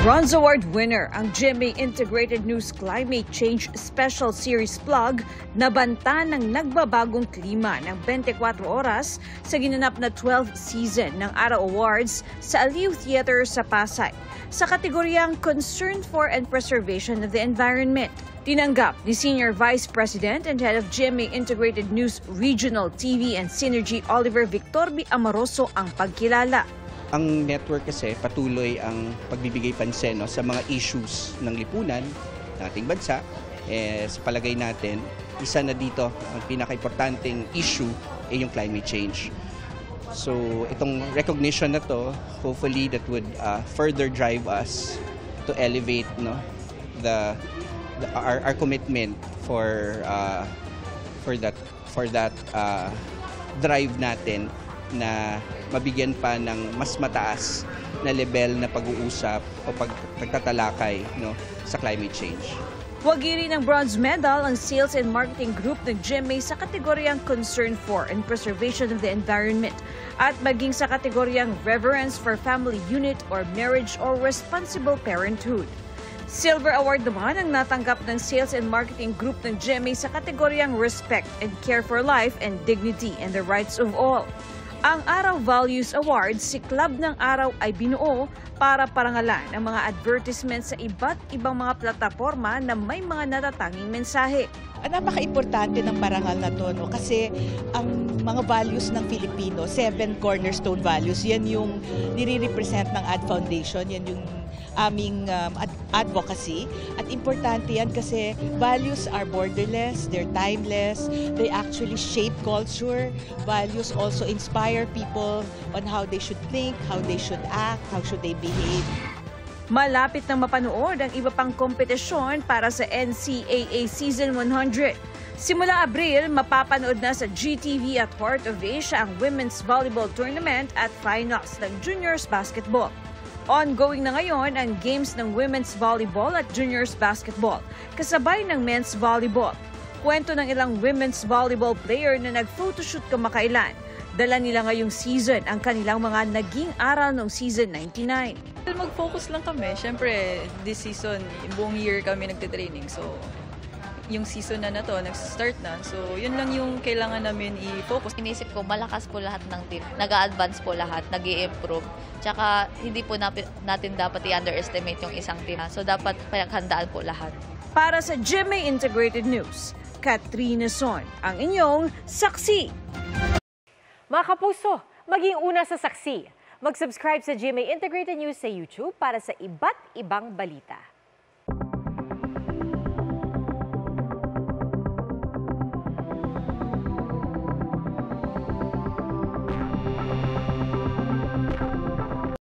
Bronze Award winner ang GMA Integrated News Climate Change Special Series Plug na banta ng nagbabagong klima ng 24 oras sa ginanap na 12th season ng Araw Awards sa Aliw Theater sa Pasay sa kategoryang Concern for and Preservation of the Environment. Tinanggap ni Senior Vice President and Head of GMA Integrated News Regional TV and Synergy Oliver Victor B. Amoroso ang pagkilala. Ang network kasi patuloy ang pagbibigay pansin sa mga issues ng lipunan ng ating bansa. Sa palagay natin, isa na dito ang pinaka-importanting issue ay yung climate change. So itong recognition na to, hopefully that would further drive us to elevate our commitment for that drive natin na mabigyan pa ng mas mataas na level na pag-uusap o pagtatalakay sa climate change. Wagiri ng bronze medal ang Sales and Marketing Group ng GMA sa kategoryang Concern for and Preservation of the Environment at maging sa kategoryang Reverence for Family Unit or Marriage or Responsible Parenthood. Silver Award naman ang natanggap ng Sales and Marketing Group ng GMA sa kategoryang Respect and Care for Life and Dignity and the Rights of All. Ang Araw Values Awards, si Club ng Araw ay binuo para parangalan ang mga advertisements sa iba't ibang mga plataforma na may mga natatanging mensahe. Napaka-importante ng parangal na to kasi ang mga values ng Filipino, 7 cornerstone values, yan yung nire-represent ng Ad Foundation, yan yung aming advocacy. At importante yan kasi values are borderless, they're timeless, they actually shape culture. Values also inspire people on how they should think, how they should act, how should they behave. Malapit nang mapanood ang iba pang kompetisyon para sa NCAA Season 100. Simula Abril, mapapanood na sa GTV at Heart of Asia ang Women's Volleyball Tournament at Finals ng Juniors Basketball. Ongoing na ngayon ang games ng Women's Volleyball at Juniors Basketball, kasabay ng Men's Volleyball. Kwento ng ilang Women's Volleyball player na nag-photoshoot kamakailan. Dala nila ngayong season ang kanilang mga naging aral noong season 99. Mag-focus lang kami. Siyempre, this season, buong year kami nagtitraining. So, yung season na to, nag-start na. So, yun lang yung kailangan namin i-focus. Inisip ko, malakas po lahat ng team. Nag-a-advance po lahat, nag-i-improve. Tsaka, hindi po natin dapat i-underestimate yung isang team. So, dapat paghandaan po lahat. Para sa GMA Integrated News, Katrina Son, ang inyong saksi. Mga kapuso, maging una sa saksi. Mag-subscribe sa GMA Integrated News sa YouTube para sa iba't ibang balita.